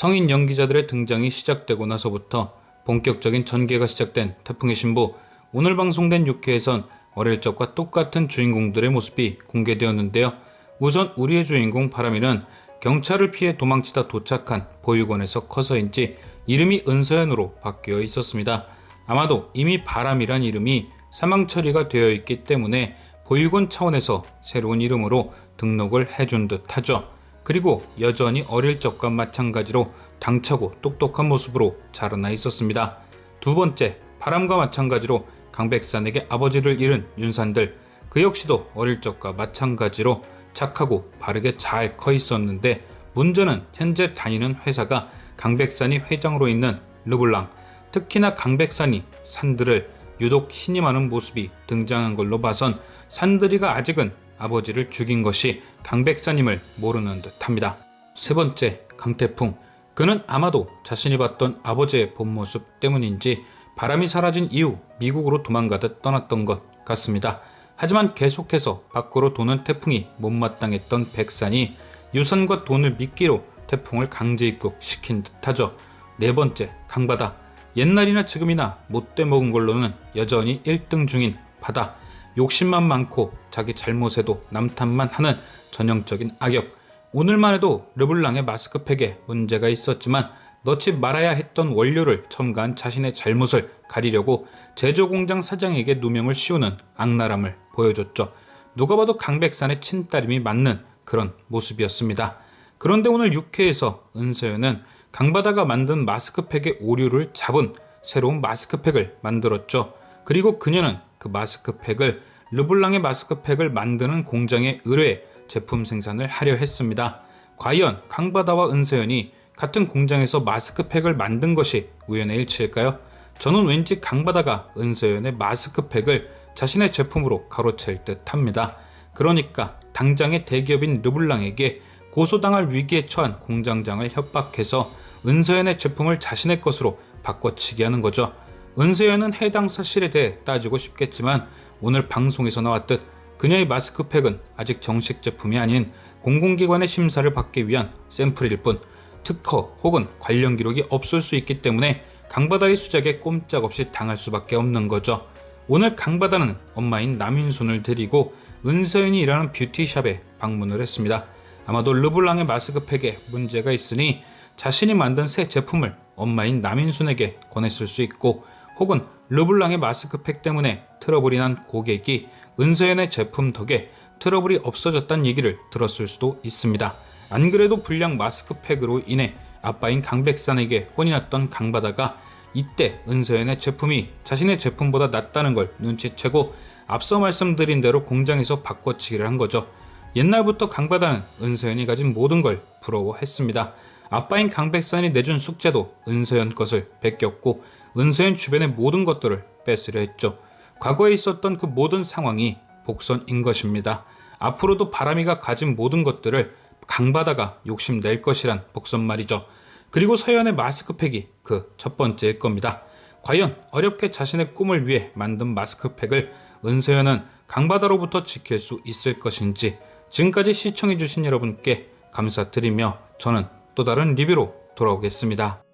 성인 연기자들의 등장이 시작되고 나서부터 본격적인 전개가 시작된 태풍의 신부. 오늘 방송된 6회에선 어릴 적과 똑같은 주인공들의 모습이 공개되었는데요. 우선 우리의 주인공 바람이는 경찰을 피해 도망치다 도착한 보육원에서 커서인지 이름이 은서연으로 바뀌어 있었습니다. 아마도 이미 바람이란 이름이 사망 처리가 되어 있기 때문에 보육원 차원에서 새로운 이름으로 등록을 해준 듯 하죠. 그리고 여전히 어릴 적과 마찬가지로 당차고 똑똑한 모습으로 자라나 있었습니다. 두 번째, 바람과 마찬가지로 강백산에게 아버지를 잃은 윤산들. 그 역시도 어릴 적과 마찬가지로 착하고 바르게 잘 커 있었는데 문제는 현재 다니는 회사가 강백산이 회장으로 있는 르블랑. 특히나 강백산이 산들을 유독 신임하는 모습이 등장한 걸로 봐선 산들이가 아직은 아버지를 죽인 것이 강백산임을 모르는 듯합니다. 세 번째, 강태풍. 그는 아마도 자신이 봤던 아버지의 본 모습 때문인지 바람이 사라진 이후 미국으로 도망가듯 떠났던 것 같습니다. 하지만 계속해서 밖으로 도는 태풍이 못마땅했던 백산이 유산과 돈을 미끼로 태풍을 강제 입국시킨 듯하죠. 네 번째, 강바다. 옛날이나 지금이나 못돼 먹은 걸로는 여전히 1등 중인 바다. 욕심만 많고 자기 잘못에도 남탓만 하는 전형적인 악역. 오늘만 해도 르블랑의 마스크팩에 문제가 있었지만 넣지 말아야 했던 원료를 첨가한 자신의 잘못을 가리려고 제조공장 사장에게 누명을 씌우는 악랄함을 보여줬죠. 누가 봐도 강백산의 친딸임이 맞는 그런 모습이었습니다. 그런데 오늘 6회에서 은서연은 강바다가 만든 마스크팩의 오류를 잡은 새로운 마스크팩을 만들었죠. 그리고 그녀는 그 마스크팩을 르블랑의 마스크팩을 만드는 공장에 의뢰해 제품 생산을 하려 했습니다. 과연 강바다와 은서연이 같은 공장에서 마스크팩을 만든 것이 우연의 일치일까요? 저는 왠지 강바다가 은서연의 마스크팩을 자신의 제품으로 가로챌 듯 합니다. 그러니까 당장의 대기업인 르블랑에게 고소당할 위기에 처한 공장장을 협박해서 은서연의 제품을 자신의 것으로 바꿔치기 하는 거죠. 은서연은 해당 사실에 대해 따지고 싶겠지만 오늘 방송에서 나왔듯 그녀의 마스크팩은 아직 정식 제품이 아닌 공공기관의 심사를 받기 위한 샘플일 뿐 특허 혹은 관련 기록이 없을 수 있기 때문에 강바다의 수작에 꼼짝없이 당할 수밖에 없는 거죠. 오늘 강바다는 엄마인 남인순을 데리고 은서연이 일하는 뷰티샵에 방문을 했습니다. 아마도 르블랑의 마스크팩에 문제가 있으니 자신이 만든 새 제품을 엄마인 남인순에게 권했을 수 있고 혹은 르블랑의 마스크팩 때문에 트러블이 난 고객이 은서연의 제품 덕에 트러블이 없어졌다는 얘기를 들었을 수도 있습니다. 안 그래도 불량 마스크팩으로 인해 아빠인 강백산에게 혼이 났던 강바다가 이때 은서연의 제품이 자신의 제품보다 낫다는 걸 눈치채고 앞서 말씀드린 대로 공장에서 바꿔치기를 한 거죠. 옛날부터 강바다는 은서연이 가진 모든 걸 부러워했습니다. 아빠인 강백산이 내준 숙제도 은서연 것을 베꼈고 은서연 주변의 모든 것들을 뺏으려 했죠. 과거에 있었던 그 모든 상황이 복선인 것입니다. 앞으로도 바람이가 가진 모든 것들을 강바다가 욕심낼 것이란 복선 말이죠. 그리고 서연의 마스크팩이 그 첫 번째일 겁니다. 과연 어렵게 자신의 꿈을 위해 만든 마스크팩을 은서연은 강바다로부터 지킬 수 있을 것인지 지금까지 시청해주신 여러분께 감사드리며 저는 또 다른 리뷰로 돌아오겠습니다.